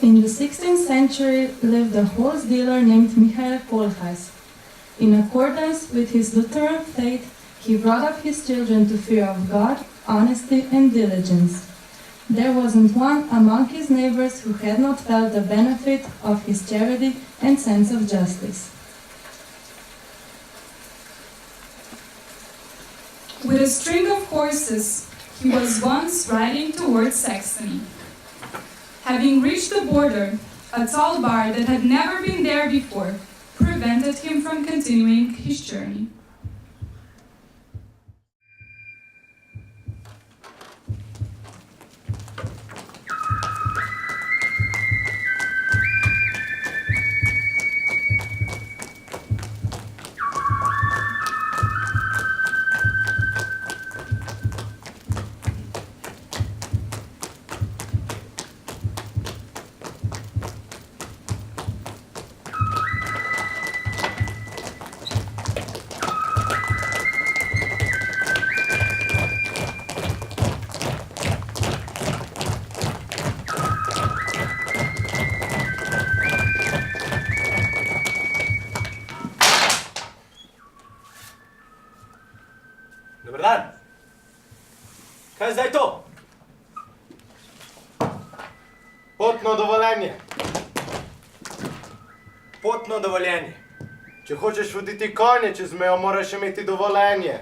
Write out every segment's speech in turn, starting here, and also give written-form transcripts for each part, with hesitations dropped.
In the 16th century lived a horse dealer named Kohlhaas. In accordance with his Lutheran faith, he brought up his children to fear of God, honesty, and diligence. There wasn't one among his neighbors who had not felt the benefit of his charity and sense of justice. With a string of horses, he was once riding towards Saxony. Having reached the border, a tall bar that had never been there before prevented him from continuing his journey. Dobar dan. Kaj je zdaj to? Potno dovoljenje. Potno dovoljenje. Če hočeš voditi konje čez mejo, moraš imeti dovoljenje.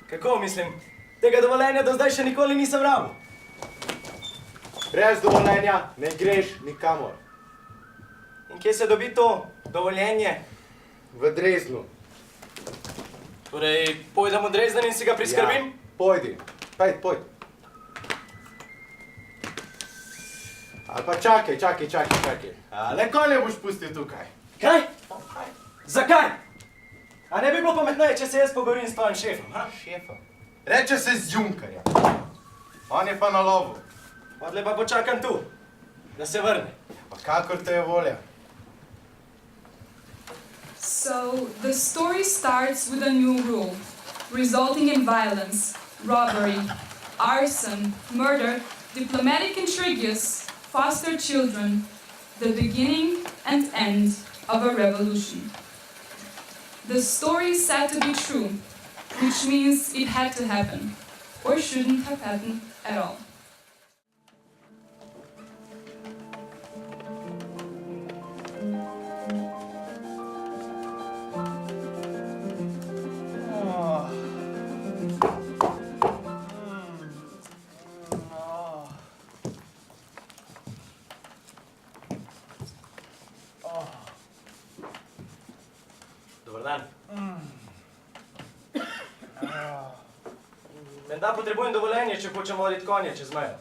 Kako mislim? Tega dovoljenja do zdaj še nikoli nisem rabil. Brez dovoljenja ne greš nikamor. In kje se dobi to dovoljenje? V Dreznu. Torej, pojdem v Dresden in si ga priskrbim? Ja, pojdi. Pojdi. Ali pa čakaj. Le konje boš pustil tukaj. Kaj? Zakaj? A ne bi bilo pametneje, če se jaz pogovorim s tvojim šefom, ha? Šefom? Reče se z Junkerja. On je pa na lovu. Odle pa počakam tu, da se vrne. Pa kakor te je volja. So, the story starts with a new rule, resulting in violence, robbery, arson, murder, diplomatic intrigues, foster children, the beginning and end of a revolution. The story is said to be true, which means it had to happen, or shouldn't have happened at all. Dobar dan. Menda potrebujem dovoljenje, če hočem voditi konje čez mejo.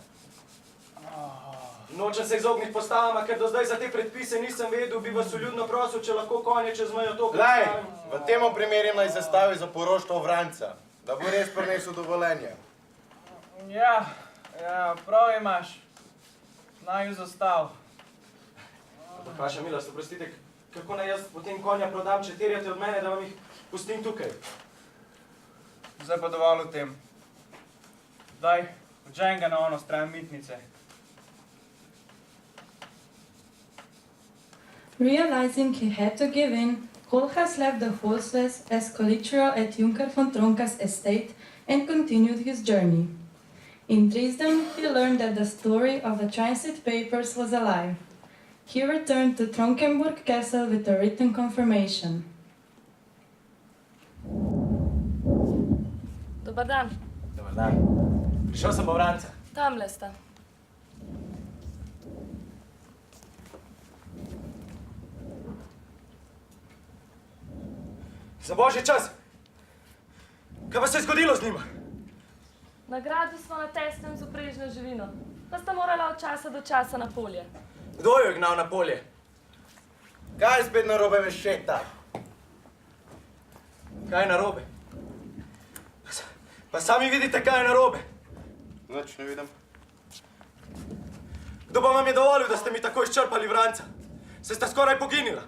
Nočem se izogniti postavama, ker do zdaj za te predpise nisem vedel, bi vas vljudno prosil, če lahko konje čez mejo to postavim. V temu primeru naj zastavi za poroštvo Vranca, da bo res prinesel dovoljenje. Ja, prav imaš. Naj jo zastav. Vaša milost, oprostite, kako naj jaz potem konja prodam, če terjate od mene, da vam jih pustim tukaj? Zdaj pa dovolj o tem. Daj, odžen ga na ono stran mitnice. Realizing he had to give in, Kohlhaas left the horses as collateral at Junker von Tronka's estate and continued his journey. In Dresden, he learned that the story of the transit papers was a lie. He returned to Tronkenburg Castle with a written confirmation. Dobar dan. Dobar dan. Prišel sem po Vranca. Tamle sta. Za božji čas! Kaj pa se je zgodilo z njima? Na gradu smo na tesnem z uprežno živino, pa sta morala od časa do časa na polje. Kdo jo je gnal na polje? Kaj je spet narobe Vešeta? Kaj je narobe? Pa sami vidite, kaj je narobe. Nič ne vidim. Kdo pa vam je dovolil, da ste mi tako izčrpali Vranca? Se sta skoraj poginila.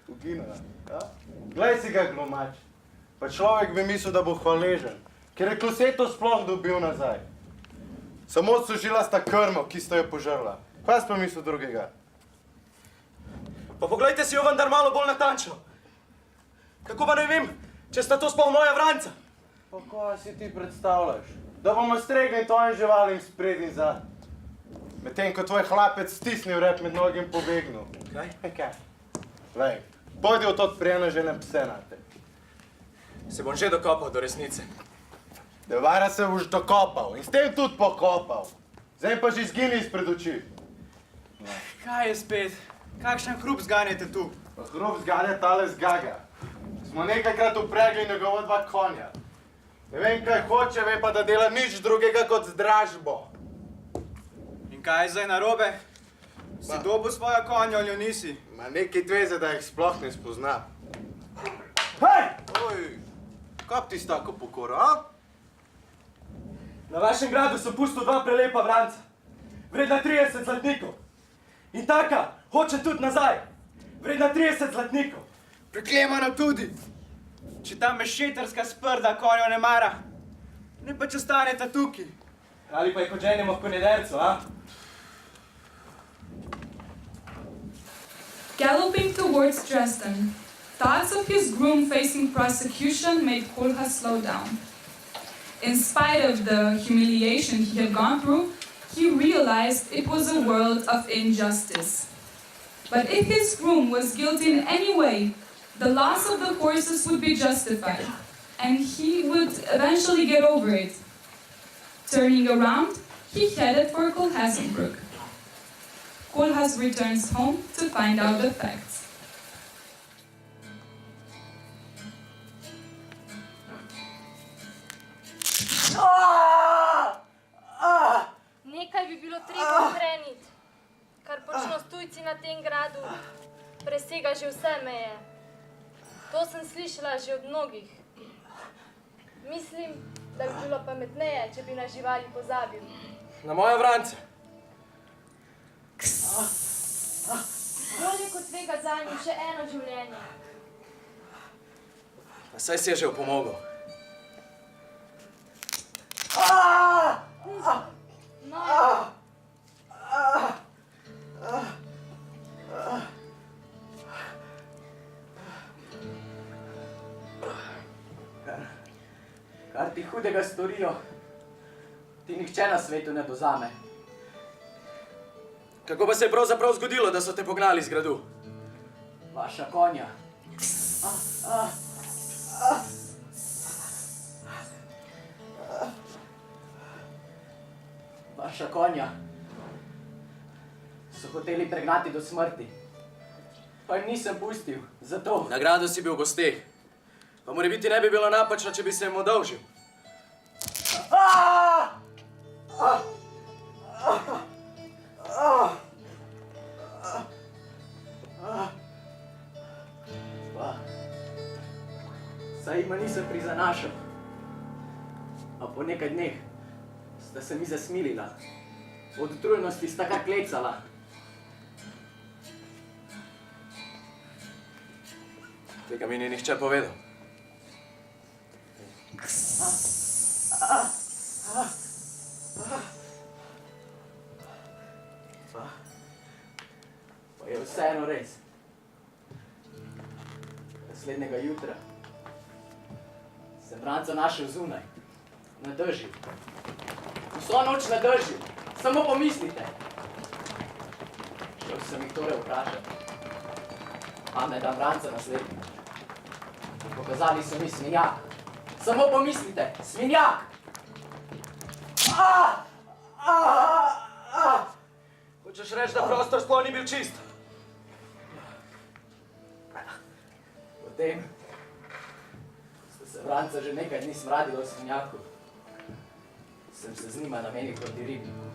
Poginila? Ja? Glej si ga, glomač. Pa človek bi mislil, da bo hvaležen, ker je kloseto sploh dobil nazaj. Samo sužila sta krmo, ki sta jo požrla. Kaj si pa mislil drugega? Pa poglejte si jo vendar malo bolj natančno. Kako pa ne vem, če sta to sploh moja vranca? Pa kaj si ti predstavljaš? Da bomo stregli tvojim živalim spred in zad. Medtem, ko tvoj hlapec stisnil rep med nogi in pobegnil. Kaj? Lej, pojdi v to prijenožene pse nate. Se bom že dokopal do resnice. Devara se boš dokopal in s tem tudi pokopal. Zdaj pa že izgini izpred oči. Kaj je spet? Kakšen hrup zganjate tu? Pa hrup zganja tale zgaga. Smo nekajkrat upregli njegova dva konja. Ne vem, kaj hoče, ve pa, da dela nič drugega kot z dražbo. In kaj je zdaj narobe? Si dobil svojo konjo ali jo nisi? Ma nekaj tveze, da jih sploh ne spozna. Hej! Oj, kap ti s tako pokoro, a? Na vašem gradu sem pustil dva prelepa vranca, vredna 30 zlatnikov. In taka hoče tudi nazaj, vredna 30 zlatnikov. Preklemano tudi. Če ta mešetarska sprda konjo ne mara, ne pa če staneta tukaj. Ali pa jih odženemo v konjedercu, a? Galloping towards Dresden, thoughts of his groom facing prosecution made Kohlhaas slow down. In spite of the humiliation he had gone through, he realized it was a world of injustice. But if his groom was guilty in any way, the loss of the horses would be justified, and he would eventually get over it. Turning around, he headed for Kohlhaasenbrück. Kohlhaas returns home to find out the facts. Nekaj bi bilo treba ukreniti. Kar počno tujci na tem gradu, presega že vse meje. To sem slišala že od mnogih. Mislim, da bi bilo pametneje, če bi na živali pozabil. Na moje vrance. Bolje kot tvega zanju še eno življenje. Pa saj si je že opomogel. No, Kar ti hudega storijo, ti nihče na svetu ne dozame. Kako pa se je pravzaprav zgodilo, da so te pognali z gradu? Vaša konja. Vaša konja so hoteli pregnati do smrti, pa jim nisem pustil, zato... Na gradu si bil v gosteh, pa morebiti ne bi bilo napačno, če bi se jim oddolžil. Saj jima nisem prizanašal, a po nekaj dneh sta se mi zasmilila. Od utrujenosti sta kar klecala. Tega mi ni nihče povedal. Pa je vseeno res. Naslednjega jutra sem Franco našel zunaj, na dežju. Vso noč na dežju, samo pomislite. Šel sem jih torej vprašati, a ne dam Franca naslednjič. Pokazali so mi svinjak. Samo pomislite, svinjak! Hočeš reči, da prostor sploh ni bil čist? Potem sta se Franca že nekaj dni smradila v svinjaku. Sem se z njima namenil proti ribniku.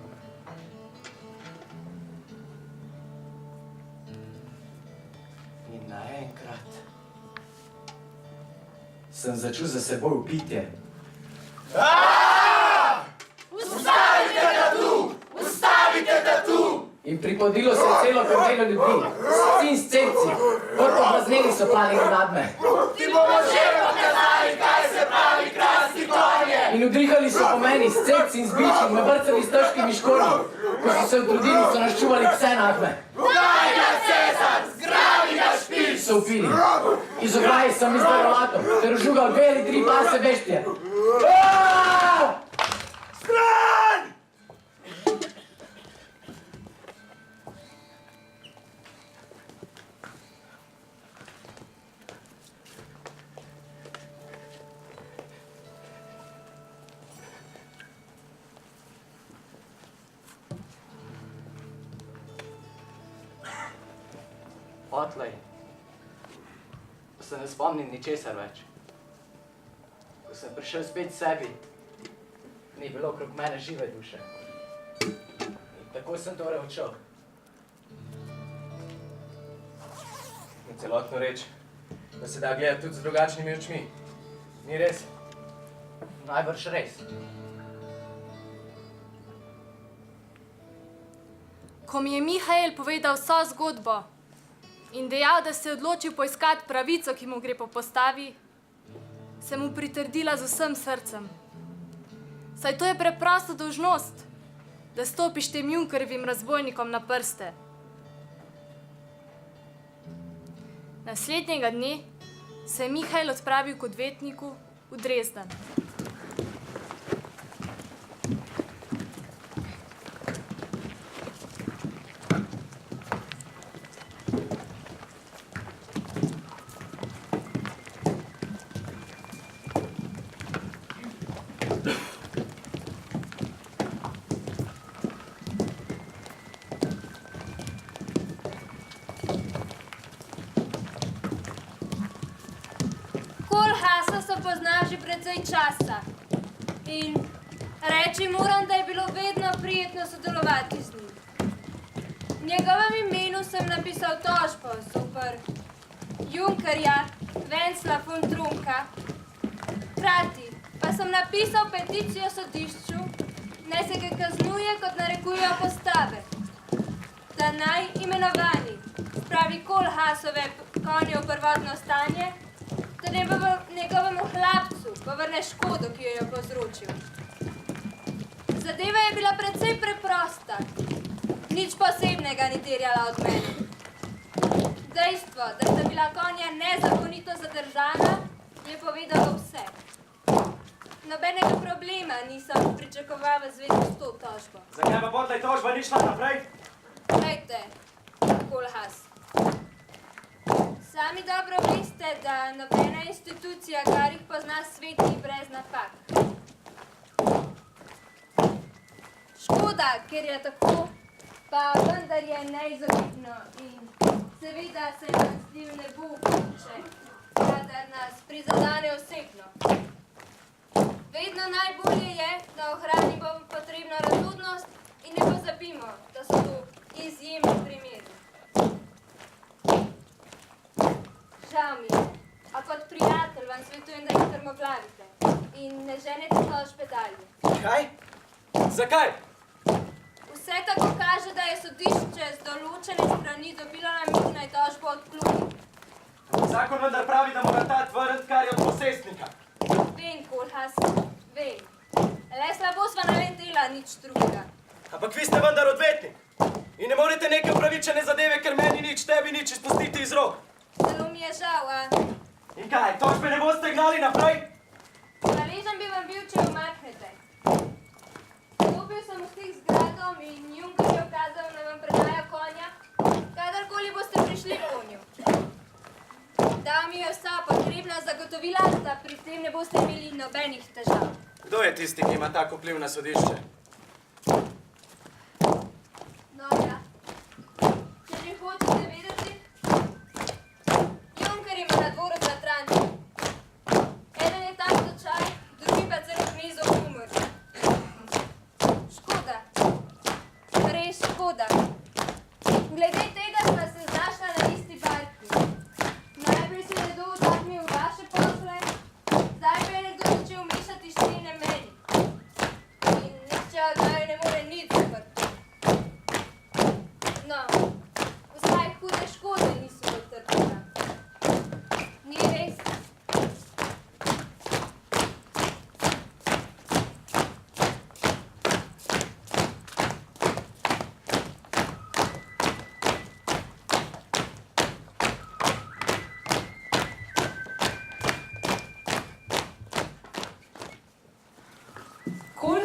In naenkrat sem začul za seboj vpitje. Ustavite ga tu! Ustavite ga tu! In pripodilo se je celo krvelo ljudi, vsi in scepci, vrto blazneni so plali nad me. Ti bomo že pokazali, kaj se pravi krasti konje! In udrihali so po meni s ceci in z biči in me vrcali s težkimi škorami. Ko so se utrudili, so nas čuvali pse nadme. Daj ga, Cezar, zgrabi ga špic! So upili. Iz ograje sem izdal lato, ter žugal 2 ali 3 pase beštije. Stran! Otlej, se ne spomnim ničesar več. Ko sem prišel spet sebi, ni bilo okrog mene žive duše. In tako sem torej odšel. Na celotno reč, da se da gledati tudi z drugačnimi očmi. Ni res? Najbrž res. Ko mi je Mihael povedal vso zgodbo in dejal, da se je odločil poiskati pravico, ki mu gre po postavi, sem mu pritrdila z vsem srcem. Saj to je preprosta dolžnost, da stopiš tem Junkerjevim razbojnikom na prste. Naslednjega dne se je Mihael odpravil k odvetniku v Dresden. Kohlhaasa sem poznal že precej časa in reči moram, da je bilo vedno prijetno sodelovati z njim. V njegovem imenu sem napisal tožbo zoper Junkerja Vencla von Trunka. Hkrati pa sem napisal peticijo sodišču, naj se ga kaznuje, kot narekujejo postave, da naj imenovani spravi Kohlhaasove konje v prvotno stanje, da njegovemu hlapcu povrne škodo, ki jo je povzročil. Zadeva je bila precej preprosta, nič posebnega ni terjala od mene. Dejstvo, da sta bila konja nezakonito zadržana, je povedalo vse. Nobenega problema nisem pričakoval v zvezi s to tožbo. Zakaj pa potlej tožba ni šla naprej? Glejte, Kohlhaas. Sami dobro veste, da nobena institucija, kar jih pozna svet, ni brez napak. Škoda, ker je tako, pa vendar je neizogibno in seveda se nam s tem ne bo mogoče, kadar nas prizadene osebno. Vedno najbolje je, da ohranimo potrebno razsodnost in ne pozabimo, da so to izjemni primeri. Žal mi je, a kot prijatelj vam svetujem, da jih trmoglavite in ne ženete tožbe dalje. Kaj? Zakaj? Vse tako kaže, da je sodišče z določene strani dobilo namig, naj tožbo odkloni. Zakon vendar pravi, da mora tat vrniti, kar je od posestnika. Vem, Kohlhaas, vem. Le slabo sva naletela, nič drugega. Ampak vi ste vendar odvetnik in ne morete neke upravičene zadeve, ker meni nič, tebi nič izpustiti iz rok. Zelo mi je žal, a? In kaj, tožbe ne boste gnali naprej? Hvaležen bi vam bil, če umaknete. Stopil sem v stik z gradom in Junker je ukazal, da vam predaja konja, kadarkoli boste prišli po nju. Dal mi je vsa potrebna zagotovila, da pri tem ne boste imeli nobenih težav. Kdo je tisti, ki ima tak vpliv na sodišče? No ja, če že hočete vedeti, Junker ima na dvoru bratranče. Eden je tam slučaj, drugi pa celo knezov umr. Škoda, res škoda. Glede tega sva se znašla na isti barki. Najprej si nekdo vtaknil v vaše posle, zdaj pa je nekdo začel mešati štene meni. In nihče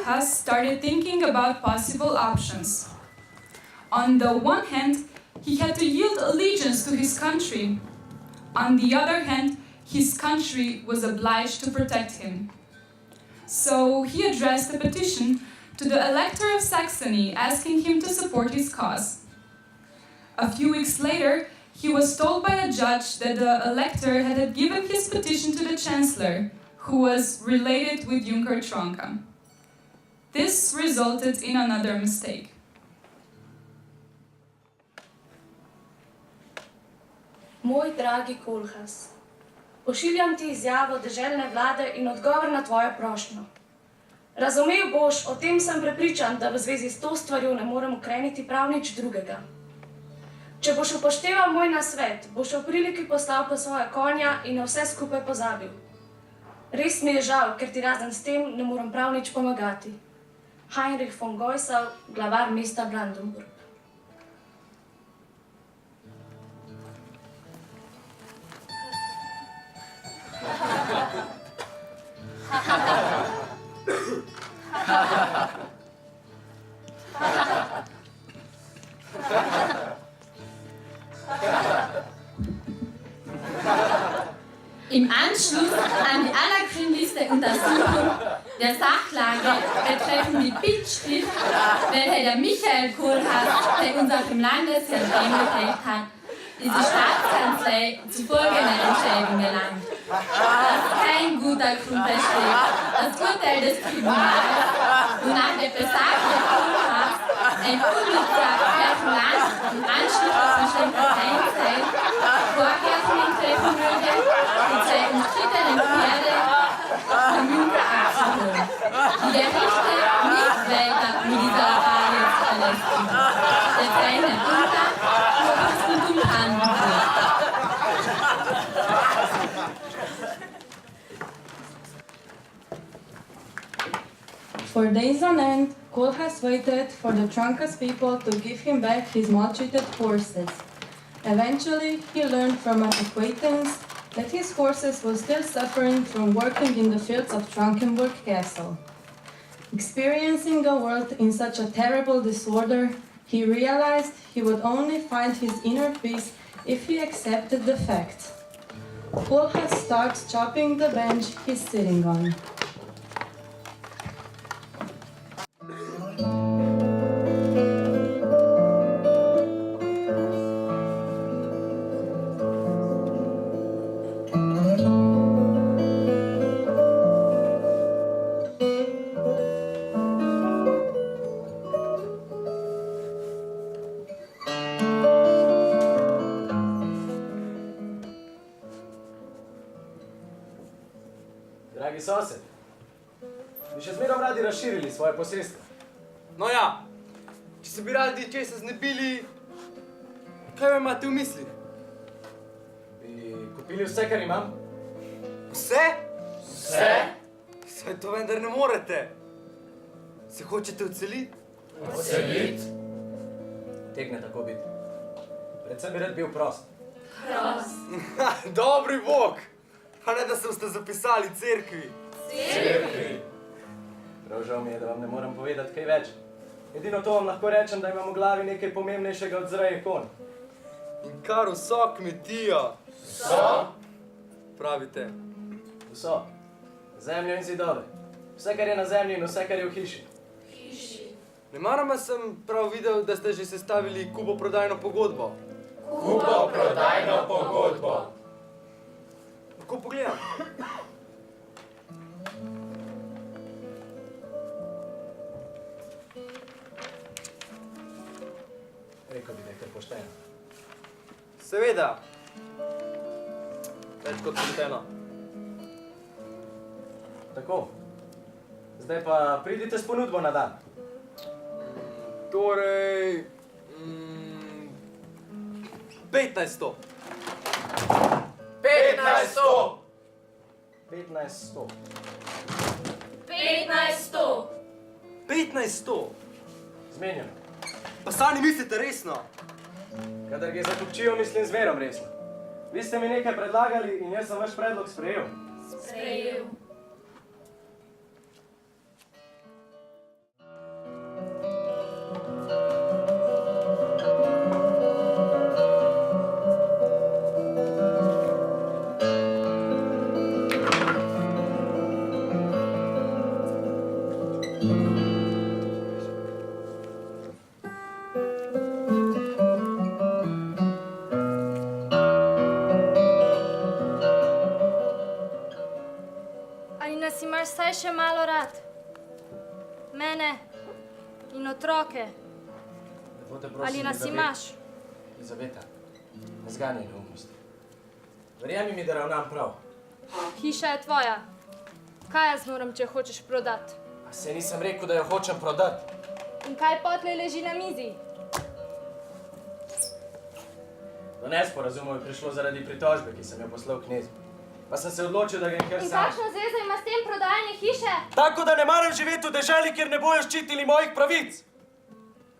Kohlhaas started thinking about possible options. On the one hand, he had to yield allegiance to his country. On the other hand, his country was obliged to protect him. So he addressed a petition to the Elector of Saxony asking him to support his cause. A few weeks later, he was told by the judge that the Elector had given his petition to the Chancellor, who was related with Junker Tronka. This resulted in another mistake. Moj dragi Kohlhaas, pošiljam ti izjavo deželne vlade in odgovor na tvojo prošnjo. Razumel boš, o tem sem prepričan, da v zvezi s to stvarjo ne morem ukreniti prav nič drugega. Če boš upošteval moj nasvet, boš v priliki poslal po svoja konja in na vse skupaj pozabil. Res mi je žal, ker ti razen s tem ne morem prav nič pomagati. Heinrich von Goisel, glavar mesta Brandenburg. Im Anschluss an die allergründlichste Untersuchung der Sachlage betreffend die Bittschrift, welche der Michael Kohlhaas bei unserem Landesherrn eingereicht hat, ist die Staatskanzlei zu folgender Entscheidung gelangt. Dass kein guter Grund besteht, das Urteil des Tribunals, wonach der besagte Kohlhaas ein unmittelbarer Land im Anschluss zwischen Parteienzeit Vorkehrungen treffen würde, die zwei umstrittenen Pferde vom Junker abzuholen, die der Richter nicht weiter mit dieser Wahl jetzt verlässt. Der kleine Unter und Brandenburg. For days on end, Kohlhaas waited for the Tronka's people to give him back his maltreated horses. Eventually, he learned from an acquaintance that his horses were still suffering from working in the fields of Tronkenburg Castle. Experiencing a world in such a terrible disorder, he realized he would only find his inner peace if he accepted the fact. Kohlhaas starts chopping the bench he's sitting on. Dragi sosed, bi še zmerom radi razširili svoje posestvo. No ja, če se bi radi česa znebili, kaj vam imate v misli? Bi kupili vse, kar imam? Vse? Vse? Saj to vendar ne morete. Se hočete odseliti? Odseliti? Tegne tako biti. Predvsem bi rad bil prost. Prost. Dobri Bog! Pa ne, da se boste zapisali cerkvi. Cerkvi? Prav žal mi je, da vam ne morem povedati kaj več. Edino to vam lahko rečem, da imam v glavi nekaj pomembnejšega od zreje konj. In kar vso kmetijo. Vso? Pravite. Vso. Zemljo in zidove. Vse, kar je na zemlji in vse, kar je v hiši. Hiši. Ne marama sem prav videl, da ste že sestavili kupoprodajno pogodbo. Kupoprodajno pogodbo. Lahko pogledam. Rekel bi, da je kar pošteno. Seveda. Več kot pošteno. Tako. Zdaj pa pridite s ponudbo na dan. Torej... 1500. 1500. 1500. 1500. 1500. Zmenjeno. Pa sami mislite resno? Kadar gre za kupčijo, mislim zmerom resno. Vi ste mi nekaj predlagali in jaz sem vaš predlog sprejel. Sprejel. Ali nas imaš vsaj še malo rad? Mene in otroke. Ali nas imaš? Elizabeta, ne zganjaj neumnosti. Verjemi mi, da ravnam prav. Hiša je tvoja. Kaj jaz moram, če jo hočeš prodati? A se nisem rekel, da jo hočem prodati. In kaj potlej leži na mizi? Do nesporazumov je prišlo zaradi pritožbe, ki sem jo poslal knezu. Pa sem se odločil, da grem kar In sam. kakšno zvezo ima s tem prodajanje hiše? Tako, da ne maram živeti v deželi, kjer ne bojo ščitili mojih pravic.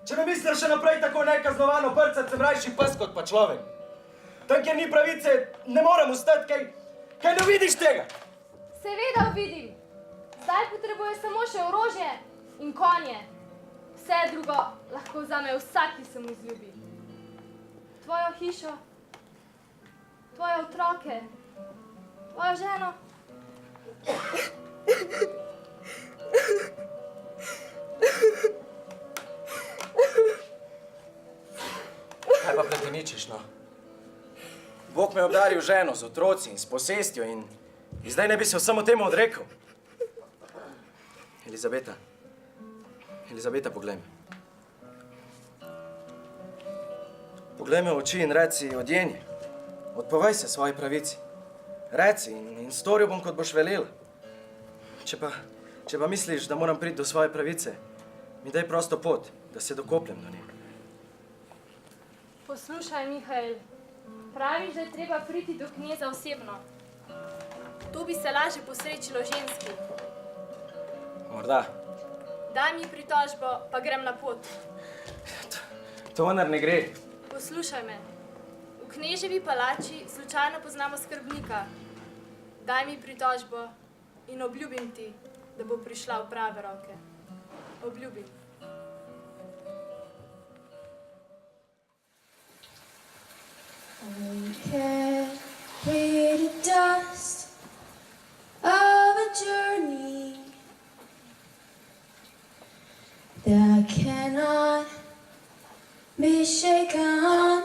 Če me misliš še naprej tako nekaznovano brcati, sem rajši pes kot pa človek. Tam, kjer ni pravice, ne morem ostati, kaj ne vidiš tega? Seveda vidim. Zdaj potrebuje samo še orožje in konje. Vse drugo lahko vzame vsak, ki se mu zljubi. Tvojo hišo, tvoje otroke, tvojo ženo. Kaj pa preteničiš, no? Bog me je obdaril ženo z otroci in s posestjo in zdaj ne bi se vsemu temu odrekel. Elizabeta, poglej me. Poglej me v oči in reci, odjeni. Odpovej se svoji pravici. Reci in storil bom, kot boš velela. Če pa misliš, da moram priti do svoje pravice, mi daj prosto pot, da se dokopljem do nje. Poslušaj, Mihael. Praviš, da je treba priti do kneza osebno. To bi se lažje posrečilo ženski. Morda. Daj mi pritožbo, pa grem na pot. To vendar ne gre. Poslušaj me. V kneževi palači slučajno poznamo skrbnika. Daj mi pritožbo in obljubim ti, da bo prišla v prave roke. Obljubim. Carry the dust of a journey that cannot be shaken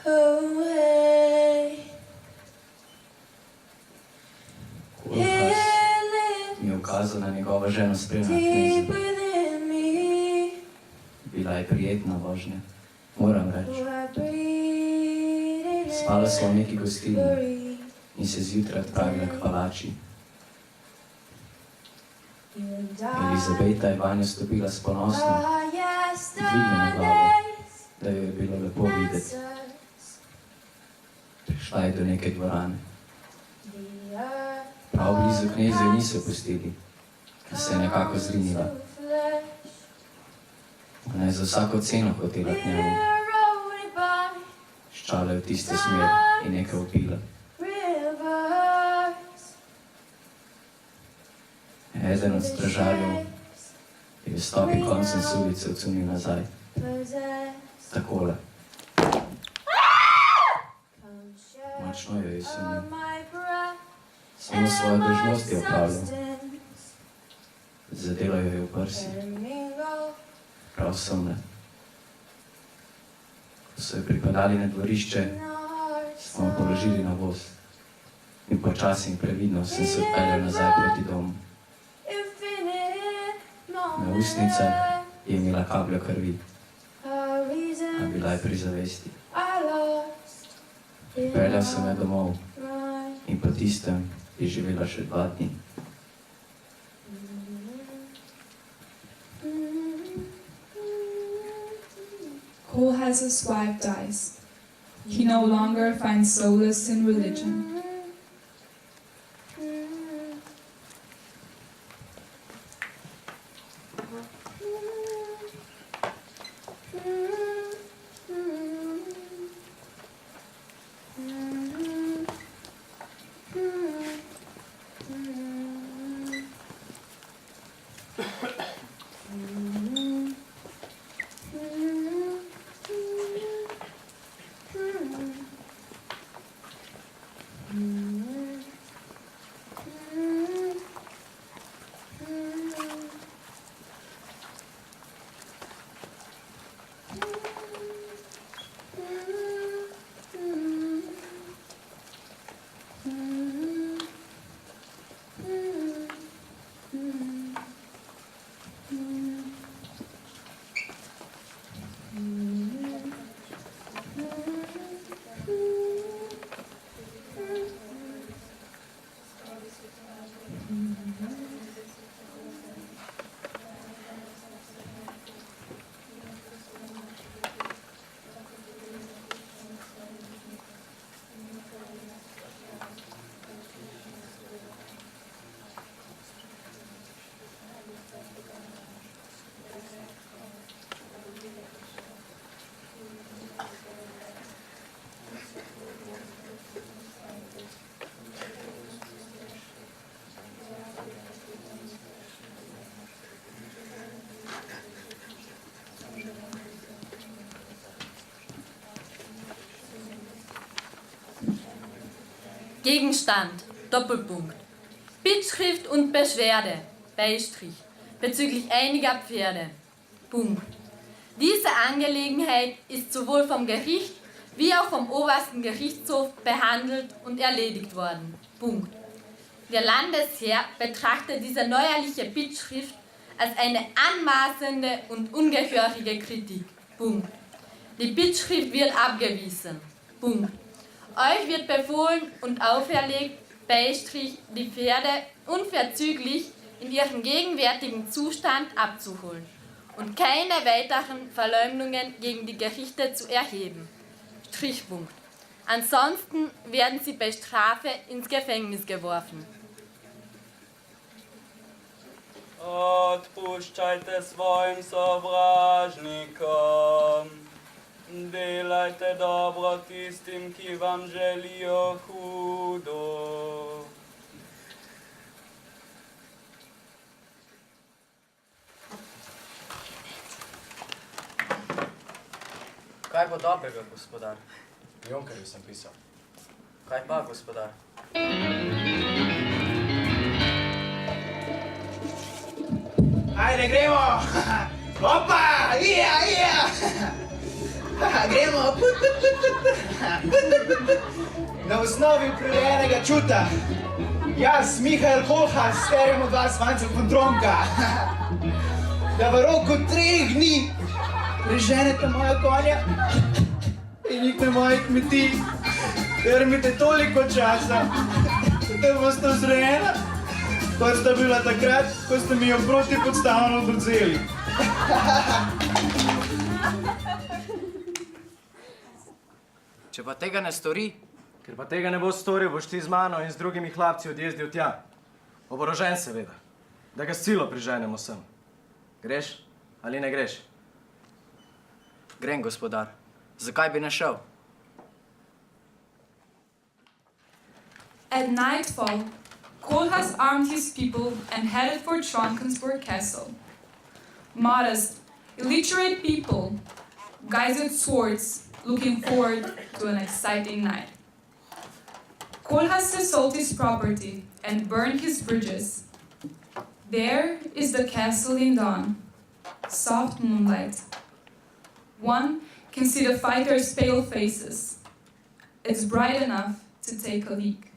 away. Kohlhaas mi je ukazal na njegovo ženo spremljati knezu. Bila je prijetna vožnja, moram reči. Spala sva v neki gostilni in se zjutraj odpravila k palači. Elizabeta je vanjo stopila s ponosno, dvignjeno glavo, da jo je bilo lepo videti. Prišla je do neke dvorane. Prav blizu kneza jo niso pustili, ker se je nekako zrinila. Ona je za vsako ceno hotela k njemu. Ščala je v tisto smer in nekaj vpila. Eden od stražarjev je s topi koncem s ulice odsunil nazaj. Takole. Močno jo je sunil. Samo svojo dolžnost je opravljal. Zadela jo je v prsi. Prav somne. Ko so jo pripeljali na dvorišče, smo jo položili na voz. In počasi in previdno sem se odpeljal nazaj proti domu. Na ustnicah je imela kapljo krvi, a bila je pri zavesti. Pripeljal sem jo domov in po tistem je živela še 2 dni. Kohlhaas's wife dies. He no longer finds solace in religion. Gegenstand, Doppelpunkt. Bittschrift und Beschwerde, Beistrich, bezüglich einiger Pferde. Punkt. Diese Angelegenheit ist sowohl vom Gericht wie auch vom obersten Gerichtshof behandelt und erledigt worden. Punkt. Der Landesherr betrachtet diese neuerliche Bittschrift als eine anmaßende und ungehörige Kritik. Punkt. Die Bittschrift wird abgewiesen. Punkt. Euch wird befohlen und auferlegt, Beistrich, die Pferde unverzüglich in ihrem gegenwärtigen Zustand abzuholen und keine weiteren Verleumdungen gegen die Gerichte zu erheben. Strichpunkt. Ansonsten werden sie bei Strafe ins Gefängnis geworfen. Odpuščajte svojim sovražnikom, delajte dobro tistim, ki vam želijo hudo. Kaj bo dobrega, gospodar? Junkerju sem pisal. Kaj pa, gospodar? Ajde, gremo! Opa! Ija! Gremo! Na osnovi prirojenega čuta. Jaz, Kohlhaas, sterim od vas vancev kontronka. Da v roku 3 dni preženete moja konja in jih na moji kmetiji. Ker imate toliko časa, da boste vzrejena, kot sta bila takrat, ko ste mi jo protipodstavno odvzeli. Če pa tega ne stori? Ker pa tega ne bo storil, boš ti z mano in z drugimi hlapci odjezdil tja. Oborožen seveda, da ga s silo priženemo sem. Greš ali ne greš? Grem, gospodar. Zakaj bi ne šel? At nightfall, Kohlhaas armed his people and headed for Schwankensburg Castle. Modest, illiterate people, guys with swords, looking forward to an exciting night. Kohlhaas sold his property and burned his bridges. There is the castle in dawn, soft moonlight. One can see the fighters' pale faces. It's bright enough to take a leak.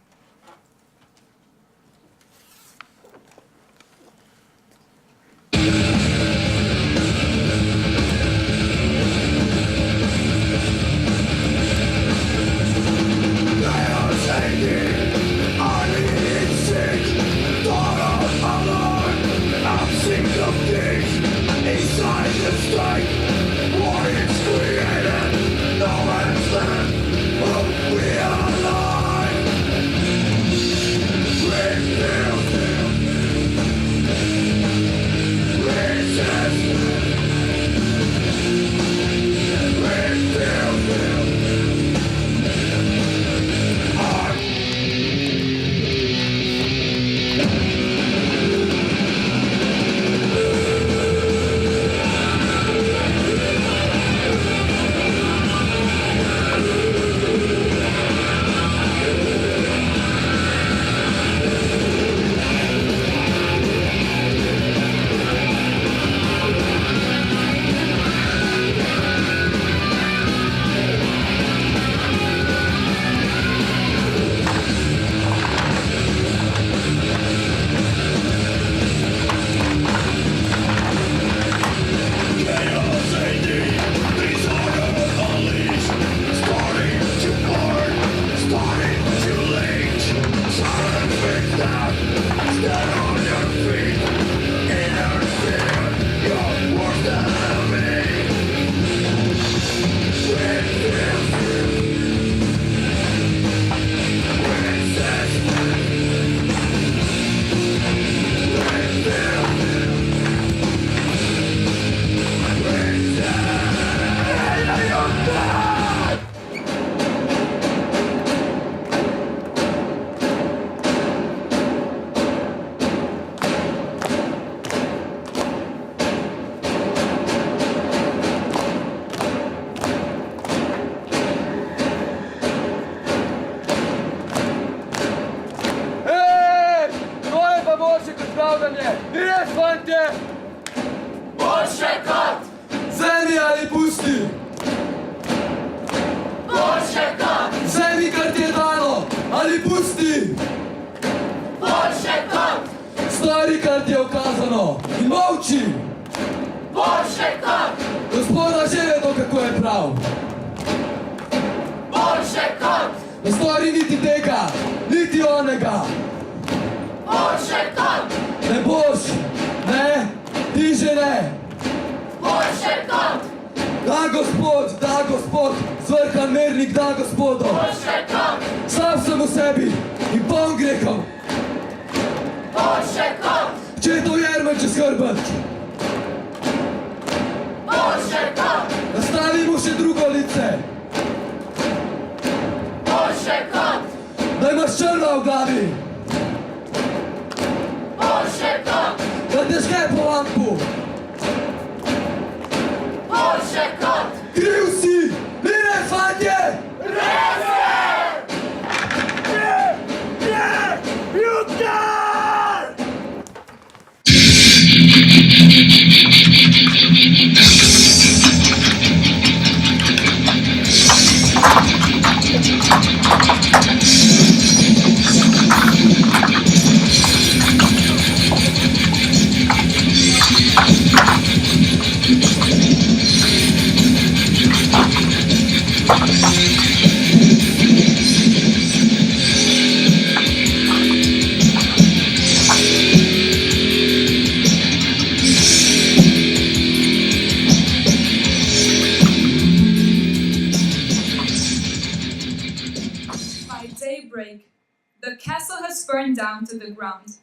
To the ground.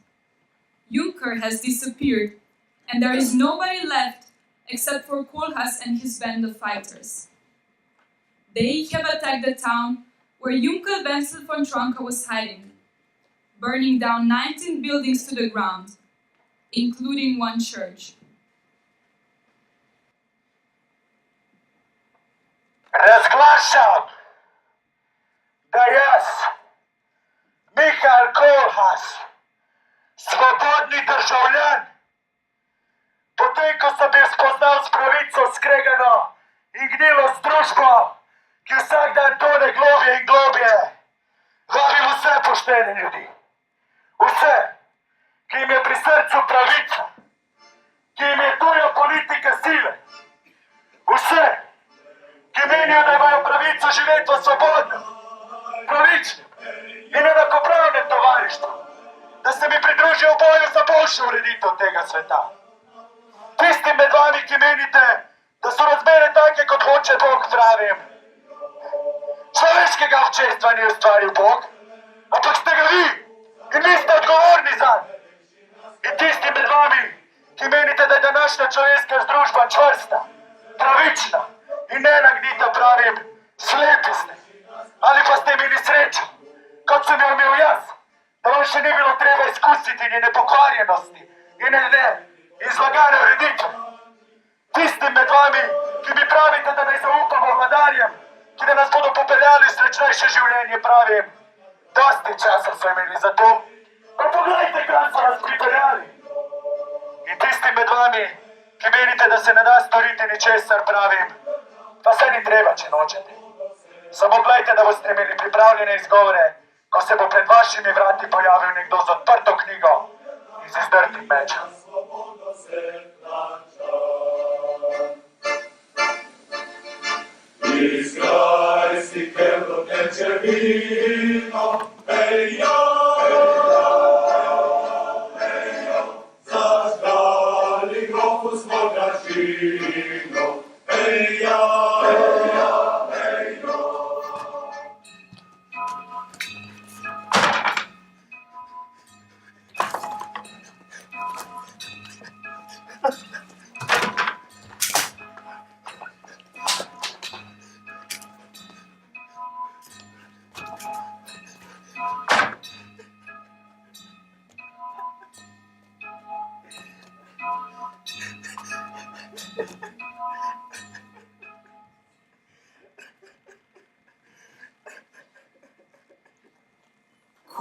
Junker has disappeared, and there is nobody left except for Kohlhaas and his band of fighters. They have attacked the town where Junker Wenzel von Tronka was hiding, burning down 19 buildings to the ground, including one church. Razglašam, da jaz, Mihael Kohlhaas, svobodni državljan, potem ko sem bil spoznal s pravico skregano in gnilo z družbo, ki vsak dan tone globje in globje, vabim vse poštene ljudi, vse, ki jim je pri srcu pravica, ki jim je tuja politika sile, vse, ki menijo, da imajo pravico živeti v svobodnem, pravičnem in enakopravnem tovarištvu, da se mi pridružijo v boju za boljšo ureditev tega sveta. Tistim med vami, ki menite, da so razmere take, kot hoče Bog, pravim. Človeškega občestva ni ustvaril Bog, ampak ste ga vi in vi ste odgovorni zanj. In tistim med vami, ki menite, da je današnja človeška družba čvrsta, pravična in nenagnita, pravim, slepi ste. Ali pa ste imeli srečo, kot sem jo imel jaz, da vam še ni bilo treba izkusiti njene pokvarjenosti in ne izlagane ureditve. Tistim med vami, ki mi pravite, da naj zaupamo vladarjem, ki da nas bodo popeljali v srečnejše življenje, pravim, dosti časa so imeli za to, pa poglejte, kam so nas pripeljali. In tistim med vami, ki menite, da se ne da storiti ničesar, pravim, pa se ni treba, če nočete. Samo gledajte, da boste imeli pripravljene izgovore, ko se bo pred vašimi vrati pojavil nekdo z odprto knjigo in z izdrtim mečem. Iz grajskih krvlov teče vino, ej, jo,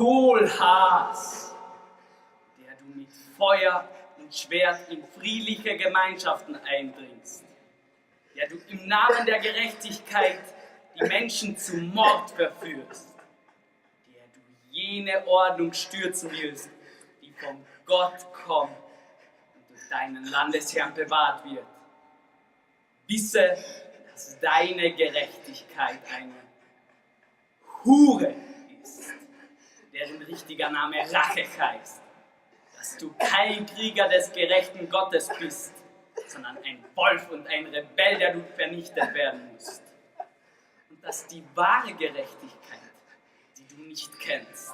Kohlhaas, der du mit Feuer und Schwert in friedliche Gemeinschaften eindringst, der du im Namen der Gerechtigkeit die Menschen zu Mord verführst, der du jene Ordnung stürzen willst, die von Gott kommt und durch deinen Landesherrn bewahrt wird. Wisse, dass deine Gerechtigkeit eine Hure ist, deren richtiger Name Rache heißt, dass du kein Krieger des gerechten Gottes bist, sondern ein Wolf und ein Rebell, der du vernichtet werden musst. Und dass die wahre Gerechtigkeit, die du nicht kennst,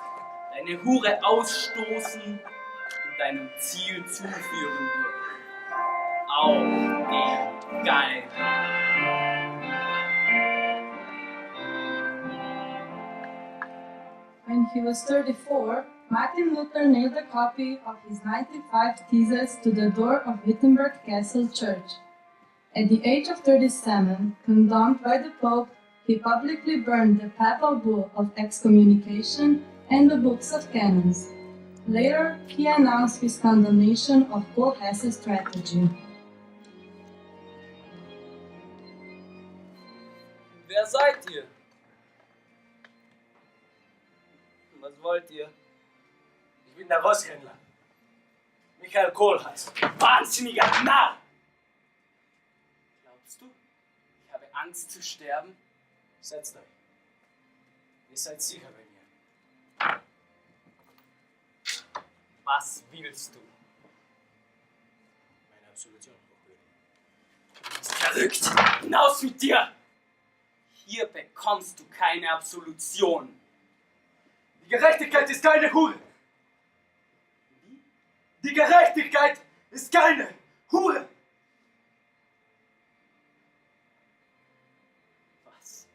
deine Hure ausstoßen und deinem Ziel zuführen wird. Auf den Geist. When he was 34, Martin Luther nailed a copy of his 95 Theses to the door of Wittenberg Castle Church. At the age of 37, condemned by the Pope, he publicly burned the papal bull of excommunication and the books of canons. Later, he announced his condemnation of Kohlhaas' strategy. Wer seid ihr? Was wollt ihr? Ich bin der Rosshändler. Michael Kohlhaas. Wahnsinniger Narr! Glaubst du, ich habe Angst zu sterben? Setzt euch. Ihr seid sicher bei mir. Was willst du? Meine Absolution, Hochwürden. Du bist verrückt! Hinaus mit dir! Hier bekommst du keine Absolution. Die Gerechtigkeit ist keine Hure. Die Gerechtigkeit ist keine Hure. Was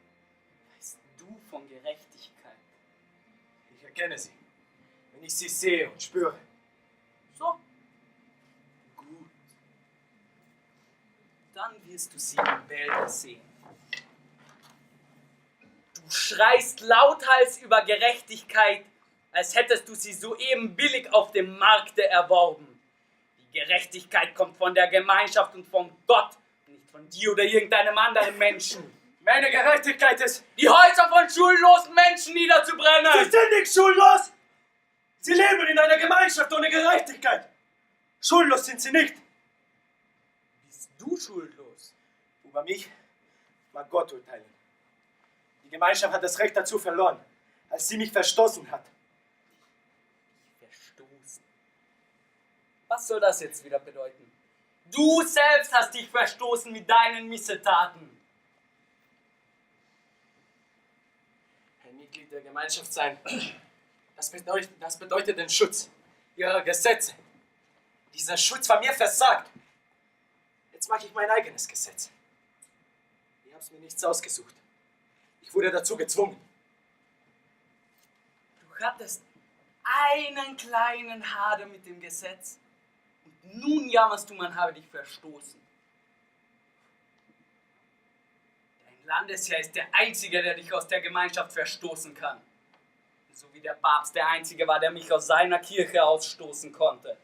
weißt du von Gerechtigkeit? Ich erkenne sie, wenn ich sie sehe und spüre. So? Gut. Dann wirst du sie im Wälder sehen. Du schreist lauthals über Gerechtigkeit, als hättest du sie soeben billig auf dem Markte erworben. Die Gerechtigkeit kommt von der Gemeinschaft und von Gott, nicht von dir oder irgendeinem anderen Menschen. Meine Gerechtigkeit ist, die Häuser von schullosen Menschen niederzubrennen. Sie sind nicht schullos! Sie leben in einer Gemeinschaft ohne Gerechtigkeit. Schuldlos sind sie nicht. Bist du schuldlos? Über mich mag Gott urteilen. Die Gemeinschaft hat das Recht dazu verloren, als sie mich verstoßen hat. Verstoßen? Was soll das jetzt wieder bedeuten? Du selbst hast dich verstoßen mit deinen Missetaten. Ein Mitglied der Gemeinschaft sein, das bedeutet den Schutz ihrer Gesetze. Dieser Schutz war mir versagt. Jetzt mache ich mein eigenes Gesetz. Ich habe es mir nichts ausgesucht. Ich wurde dazu gezwungen. Du hattest einen kleinen Hader mit dem Gesetz und nun jammerst du, man habe dich verstoßen. Dein Landesherr ist der Einzige, der dich aus der Gemeinschaft verstoßen kann. So wie der Papst der Einzige war, der mich aus seiner Kirche ausstoßen konnte.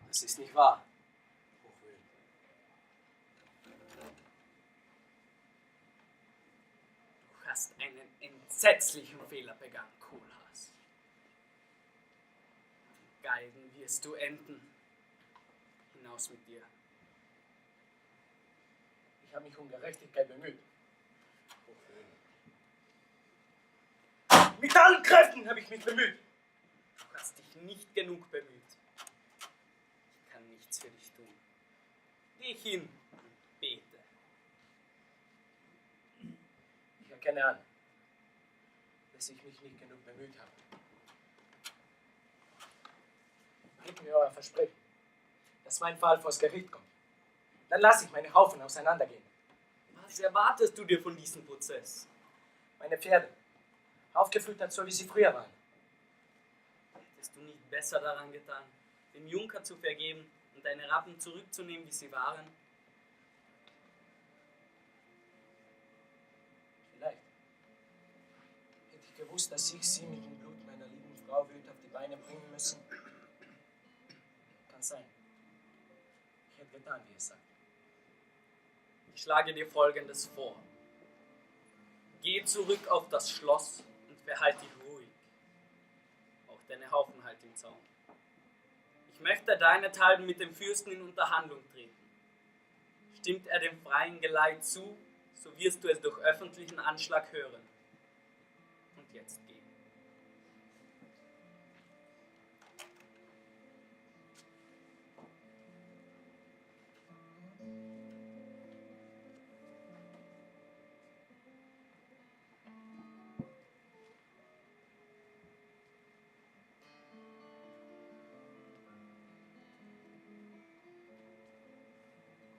Das ist nicht wahr. Du hast einen entsetzlichen Fehler begangen, Kohlhaas. Galgen wirst du enden. Hinaus mit dir. Ich habe mich um Gerechtigkeit bemüht. Mit allen Kräften habe ich mich bemüht. Du hast dich nicht genug bemüht. Ich kann nichts für dich tun. Geh hin und bete. Ich erkenne an, dass ich mich nicht genug bemüht habe. Gebt mir euer Versprechen, dass mein Fall vors Gericht kommt. Dann lasse ich meine Haufen auseinandergehen. Was erwartest du dir von diesem Prozess? Meine Pferde, aufgefüttert, so wie sie früher waren. Hättest du nicht besser daran getan, dem Junker zu vergeben und deine Rappen zurückzunehmen, wie sie waren? Vielleicht. gewusst, dass ich sie mit dem Blut meiner lieben Frau wird auf die Beine bringen müssen? Kann sein. Ich hätte getan, wie es sagt. Ich schlage dir Folgendes vor. Geh zurück auf das Schloss und verhalte dich ruhig. Auch deine Haufen halt im Zaun. Ich möchte deinethalben mit dem Fürsten in Unterhandlung treten. Stimmt er dem freien Geleit zu, so wirst du es durch öffentlichen Anschlag hören. Und jetzt geh.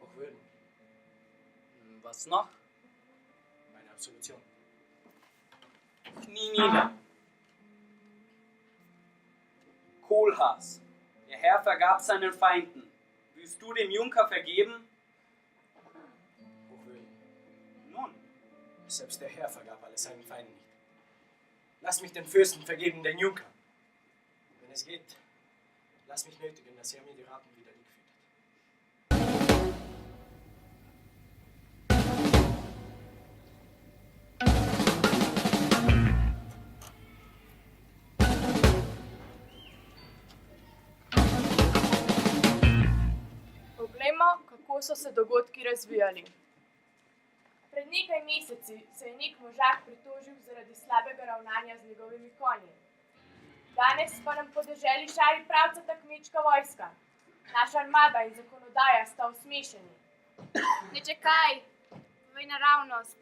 Hochwürden. Was noch? Meine Absolution. Knie nieder. Kohlhaas, der Herr vergab seinen Feinden. Willst du dem Junker vergeben? Hochwürden. Nun. Selbst der Herr vergab alle seinen Feinden nicht. Lass mich den Fürsten vergeben, den Junker. Wenn es geht, lass mich nötigen, dass er mir die Raten wieder füttert. Poglejmo, kako so se dogodki razvijali. Pred nekaj meseci se je nek možak pritožil zaradi slabega ravnanja z njegovimi konji. Danes pa nam po deželi šari pravcata kmečka vojska. Naša armada in zakonodaja sta usmešeni. Ne čakaj, povej naravnost.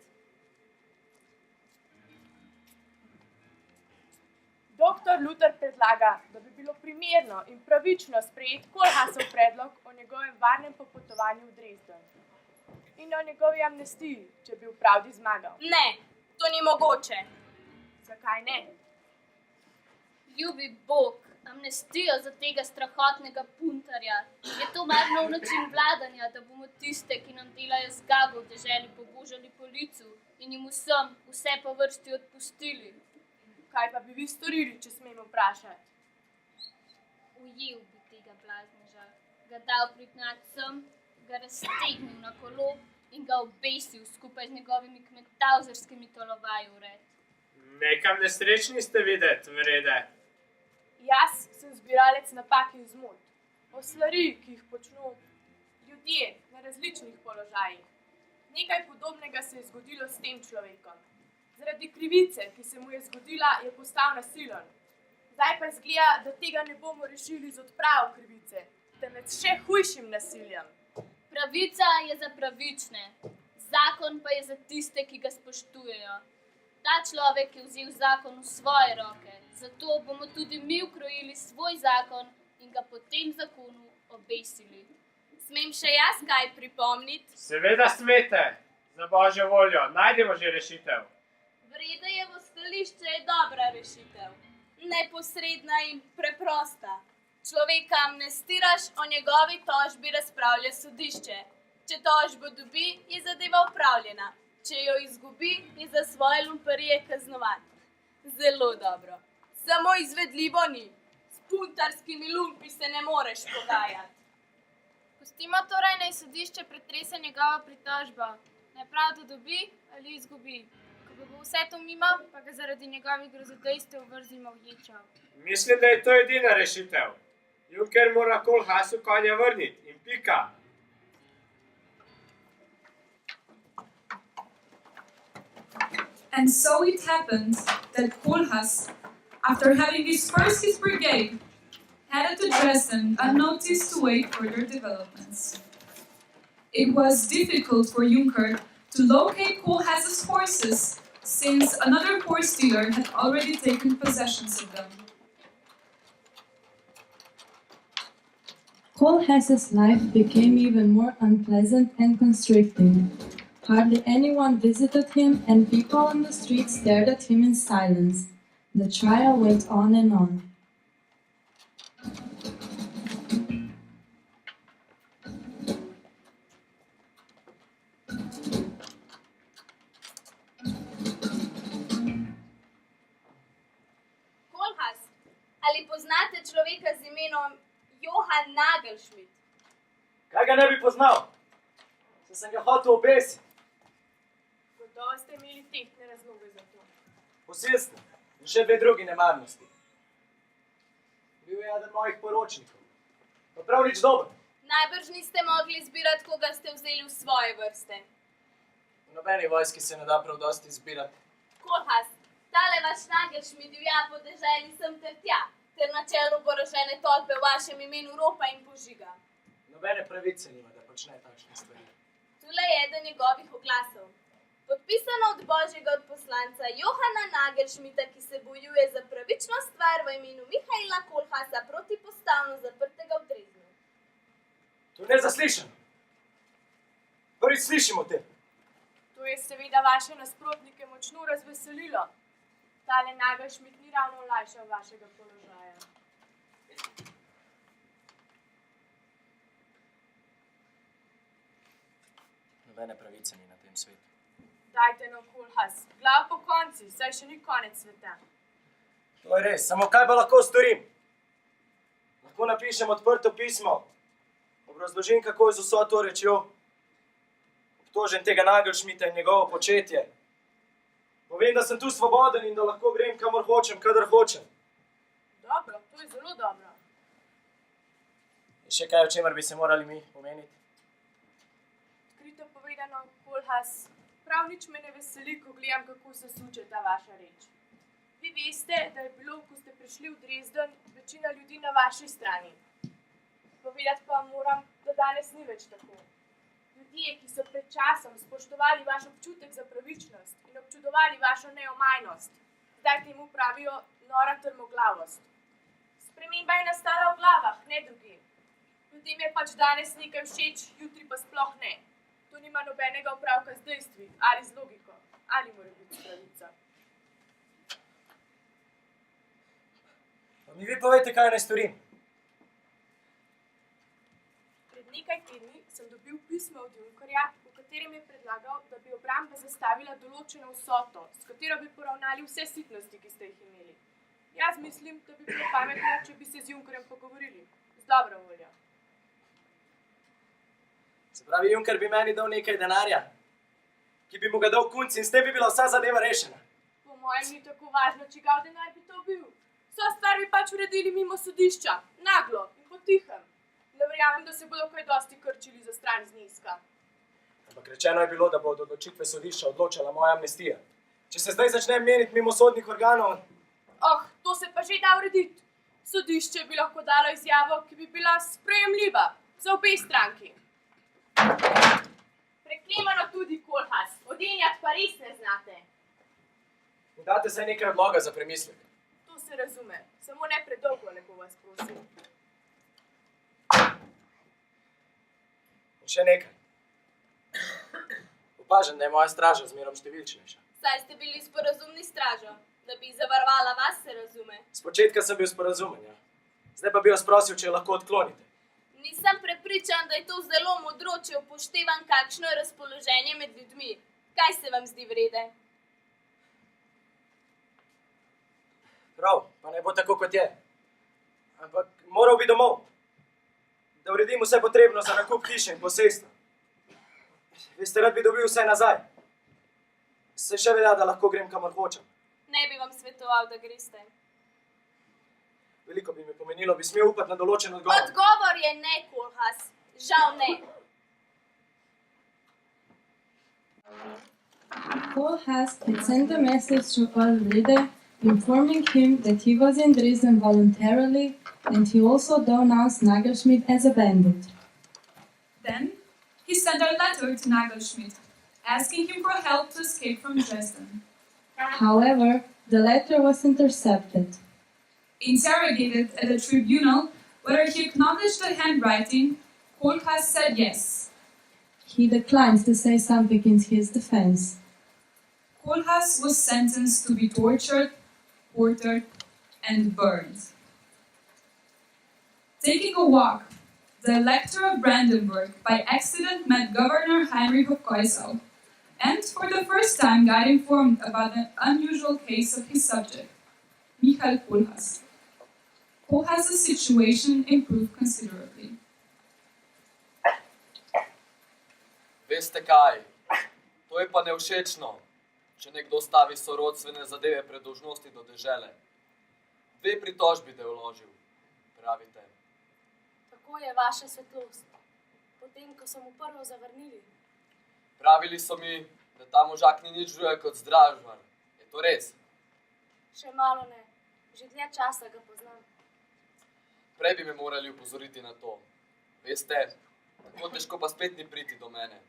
Doktor Luther predlaga, da bi bilo primerno in pravično sprejeti Kohlhaasov predlog o njegovem varnem popotovanju v Dresden in o njegovi amnestiji, če bi v pravdi zmagal. Ne, to ni mogoče. Zakaj ne? Ljubi Bog, amnestijo za tega strahotnega puntarja. Je to mar nov način vladanja, da bomo tiste, ki nam delajo zgago v deželi, pobožali po licu in jim vsem vse po vrsti odpustili? Kaj pa bi vi storili, če smem vprašati? Ujel bi tega blazneža, ga dal prignati sem, ga raztegnil na kolo in ga obesil skupaj z njegovimi kmetavzerskimi tolovaji vred. Nekam nesrečni ste videti, vrede. Jaz sem zbiralec napak in zmot. Oslarij, ki jih počnu ljudje na različnih položajih. Nekaj podobnega se je zgodilo s tem človekom. Zaradi krivice, ki se mu je zgodila, je postal nasilen. Zdaj pa izgleda, da tega ne bomo rešili z odpravo krivice, temveč še hujšim nasiljem. Pravica je za pravične, zakon pa je za tiste, ki ga spoštujejo. Ta človek je vzel zakon v svoje roke, zato bomo tudi mi ukrojili svoj zakon in ga po tem zakonu obesili. Smem še jaz kaj pripomniti? Seveda smete. Za božjo voljo, najdemo že rešitev. Vredejevo stališče je dobra rešitev. Neposredna in preprosta. Človeka amnestiraš, o njegovi tožbi razpravlja sodišče. Če tožbo dobi, je zadeva upravljena. Če jo izgubi, je za svoje lumparije kaznovan. Zelo dobro. Samo izvedljivo ni. S puntarskimi lumpi se ne moreš pogajati. Pustimo torej, naj sodišče pretrese njegovo pritožbo. Ne prav, da dobi ali izgubi. Ko bo vse to mimo, pa ga zaradi njegovih grozodejstev vrzimo v ječo. Mislim, da je to edina rešitev. Junker mora Kohlhaasu konja vrniti in pika. And so it happened that Kohlhaas, after having dispersed his brigade, headed to Dresden unnoticed to wait further developments. It was difficult for Junker to locate Kohlhaas's forces, since another horse dealer had already taken possession of them. Kohlhaas's life became even more unpleasant and constricting. Hardly anyone visited him, and people on the street stared at him in silence. The trial went on and on. Ali poznate človeka z imenom Johann Nagelschmidt? Kaj ga ne bi poznal? Saj sem ga hotel obesiti. Gotovo ste imeli tehtne razloge za to. Posilstvo in še dve drugi nemarnosti. Bil je eden mojih poročnikov. Pa prav nič dober. Najbrž niste mogli izbirati, koga ste vzeli v svoje vrste. V nobeni vojski se ne da prav dosti izbirati. Kohlhaas, tale vaš Nagelschmidt divja po deželi sem ter tja, ter na čelu oborožene tolpe v vašem imenu ropa in požiga. Nobene pravice nima, da počne takšne stvari. Tule je eden njegovih oglasov. Podpisano od Božjega odposlanca Johanna Nagelschmidta, ki se bojuje za pravično stvar v imenu Mihaila Kohlhaasa protipostavno zaprtega v Dresdnu. To je nezaslišano. Prvič slišim o tem. To je seveda vaše nasprotnike močno razveselilo. Tale Nagelschmidt ni ravno olajšal vašega položaja. Nobene pravice ni na tem svetu. Dajte no, Kohlhaas, glav po konci, saj še ni konec sveta. To je res, samo kaj pa lahko storim? Lahko napišem odprto pismo, obrazložim, kako je z vso to rečjo, obtožen tega Nagelschmidta in njegovo početje. Povem, da sem tu svoboden in da lahko grem kamor hočem, kadar hočem. Dobro, to je zelo dobro. Je še kaj, o čemer bi se morali mi pomeniti? Odkrito povedano, Kohlhaas, prav nič me ne veseli, ko gledam, kako se suče ta vaša reč. Vi veste, da je bilo, ko ste prišli v Dresden, večina ljudi na vaši strani. Povedati pa moram, da danes ni več tako. Ljudje, ki so pred časom spoštovali vaš občutek za pravičnost in občudovali vašo neomajnost, zdaj temu pravijo nora trmoglavost. Sprememba je nastala v glavah, ne drugim. Ljudem je pač danes nekaj všeč, jutri pa sploh ne. To nima nobenega opravka z dejstvi, ali z logiko, ali mora biti pravica. Pa mi vi povejte, kaj naj storim. Pred nekaj tedni sem dobil pismo od Junkerja, v katerem je predlagal, da bi obramba zastavila določeno vsoto, s katero bi poravnali vse sitnosti, ki ste jih imeli. Jaz mislim, da bi bilo pametno, če bi se z Junkerjem pogovorili. Z dobro voljo. Se pravi, Junker bi meni dal nekaj denarja, ki bi mu ga dal kunci in s tem bi bila vsa zadeva rešena. Po mojem ni tako važno, čigav denar bi to bil. Vso stvar bi pač uredili mimo sodišča, naglo in potihem. Ne verjamem, da se bodo kaj dosti krčili za stran zneska. Ampak rečeno je bilo, da bo od odločitve sodišča odločala moja amnestija. Če se zdaj začnem meniti mimo sodnih organov... Oh, to se pa že da urediti. Sodišče bi lahko dalo izjavo, ki bi bila sprejemljiva za obe stranki. Preklemano tudi, Kohlhaas, odenjati pa res ne znate. Date se nekaj odloga za premislek. To se razume, samo ne predolgo, lepo vas prosim. In še nekaj. Opažam, da je moja straža zmerom številčnejša. Saj ste bili sporazumni stražo, da bi zavarovala vas, se razume. Spočetka sem bil sporazumen, ja. Zdaj pa bi vas prosil, če jo lahko odklonite. Nisem prepričan, da je to zelo modro, če upoštevam, kakšno je razpoloženje med ljudmi. Kaj se vam zdi vrede? Prav, pa ne bo tako, kot je. Ampak moral bi domov, da uredim vse potrebno za nakup hiše in posestva. Veste, rad bi dobil vse nazaj. Se še velja, da lahko grem kamor hočem. Ne bi vam svetoval, da greste. Veliko bi mi pomenilo, bi smel upati na določen odgovor. Odgovor je ne, Kohlhaas. Žal ne. Kohlhaas had sent a message to Olvrede, informing him that he was in Dresden voluntarily, and he also denounced Nagelschmidt as a bandit. Then he sent a letter to Nagelschmidt, asking him for help to escape from Dresden. However, the letter was intercepted. Interrogated at the tribunal whether he acknowledged the handwriting, Kohlhaas said yes. He declined to say something in his defense. Kohlhaas was sentenced to be tortured, quartered, and burned. Taking a walk, the Elector of Brandenburg by accident met Governor Heinrich of Kreist, and for the first time got informed about an unusual case of his subject, Michael Kohlhaas. Kohlhaas's situation improved considerably. Veste kaj, to je pa nevšečno, če nekdo stavi sorodstvene zadeve pred dolžnosti do dežele. 2 pritožbi da je vložil, pravite. Tako je vaša svetlost, potem, ko so mu prvo zavrnili. Pravili so mi, da ta možak ni nič drugega kot zdražvar. Je to res? Še malo ne, že dlje časa ga poznam. Prej bi me morali upozoriti na to. Veste, tako težko pa spet ni priti do mene.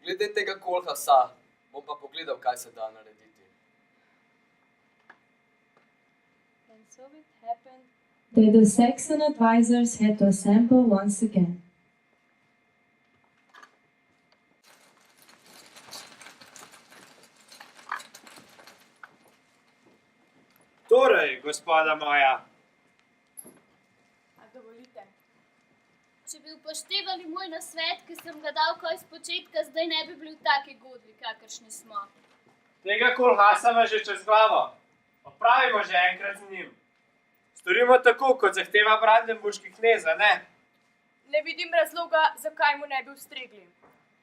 Glede tega Kohlhaasa, bom pa pogledal, kaj se da narediti. And so it happened that the Saxon advisors had to assemble once again. Torej, gospoda moja. A dovolite? Če bi upoštevali moj nasvet, ki sem ga dal kaj z početka, zdaj ne bi bili v taki godli, kakršni smo. Tega Kohlhaasa ima že čez glavo. Opravimo že enkrat z njim. Storimo tako, kot zahteva brandenburški knez, a ne? Ne vidim razloga, zakaj mu ne bi ustregli.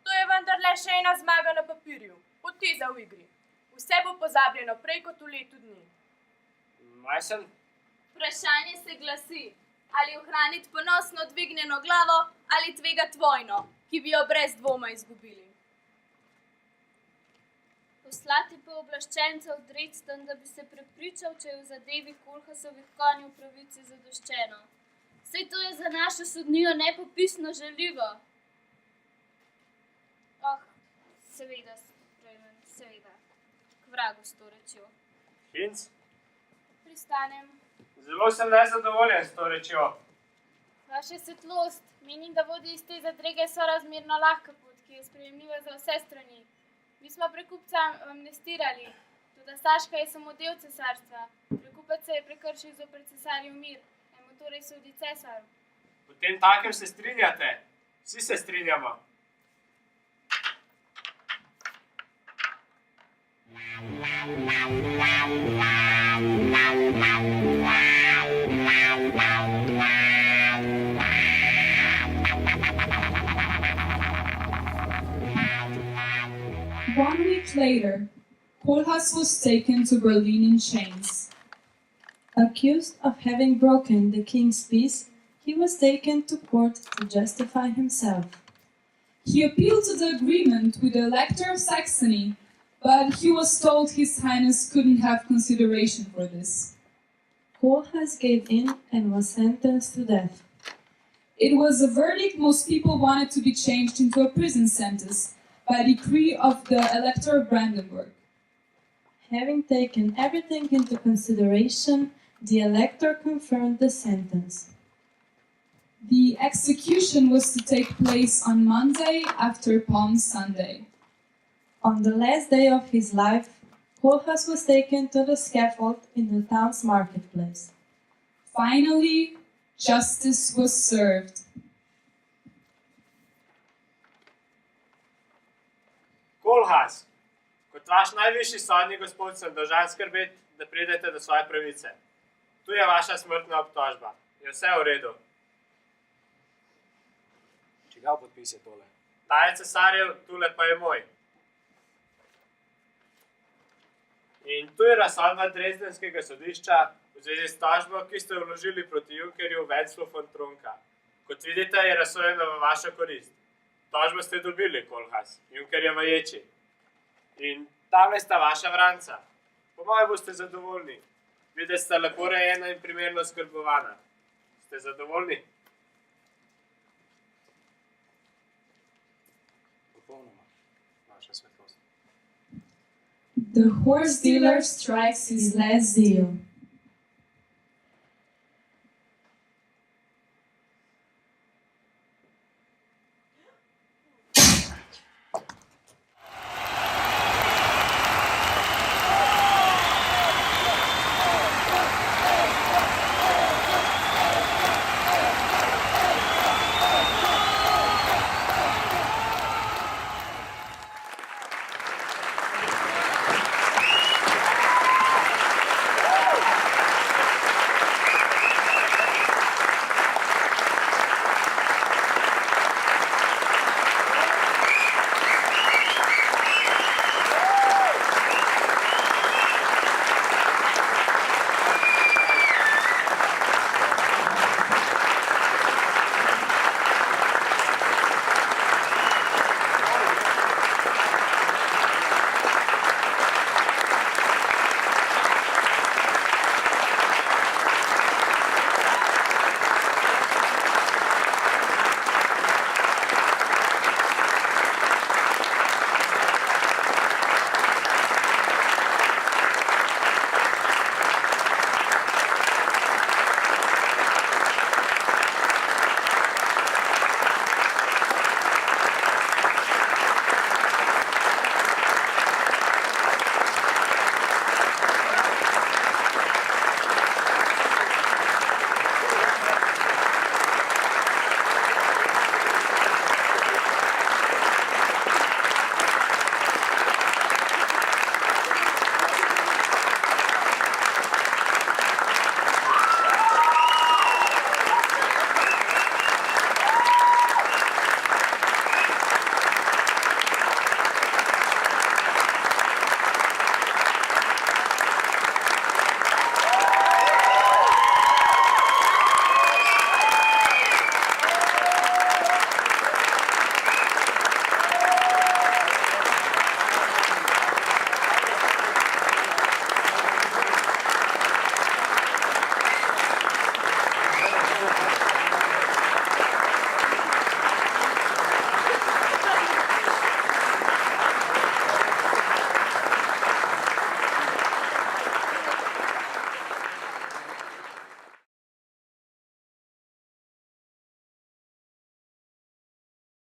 To je vendarle še ena zmaga na papirju, poteza v igri. Vse bo pozabljeno prej kot v letu dni. Majsen? Vprašanje se glasi, ali ohraniti ponosno dvignjeno glavo ali tvegati vojno, ki bi jo brez dvoma izgubili. Poslati pooblaščenca v Dresden, da bi se prepričal, če je v zadevi Kohlhaasovih konjev pravici zadoščeno. Saj to je za našo sodnijo nepopisno žaljivo. Seveda, seveda, k vragu s to rečjo. Hinc? Pristanem. Zelo sem nezadovoljen s to rečjo. Vaša svetlost, menim, da vodi iz te zadrege sorazmerno lahka pot, ki je sprejemljiva za vse strani. Mi smo prekupca amnestirali, toda Saška je samo del cesarstva. Prekupac se je prekršil zoper cesarjev mir, naj mu torej sodi cesar. Potem takem se strinjate? Vsi se strinjamo. One week later, Kohlhaas was taken to Berlin in chains. Accused of having broken the king's peace, he was taken to court to justify himself. He appealed to the agreement with the Elector of Saxony, but he was told His Highness couldn't have consideration for this. Kohlhaas gave in and was sentenced to death. It was a verdict most people wanted to be changed into a prison sentence by decree of the Elector of Brandenburg. Having taken everything into consideration, the elector confirmed the sentence. The execution was to take place on Monday after Palm Sunday. On the last day of his life, Kohlhaas was taken to the scaffold in the town's marketplace. Finally, justice was served. Kohlhaas, kot vaš najvišji sodni gospod sem dolžan skrbeti, da pridete do svoje pravice. Tu je vaša smrtna obtožba. Je vse v redu. Čigav podpis je tole? Ta je cesarjev, tule pa je moj. In tu je razsodba Dresdenskega sodišča v zvezi s tožbo, ki ste vložili proti Junkerju Wenclu von Trunka. Kot vidite, je razsojeno v vašo korist. Tožbo ste dobili, Kohlhaas, Junkerjeva ječi. In tamle sta vaša vranca. Po mojem boste zadovoljni. Vidite, sta lepo rejena in primerno skrbovana. Ste zadovoljni? Popolnoma, vaša svetlost. The horse dealer strikes his last deal.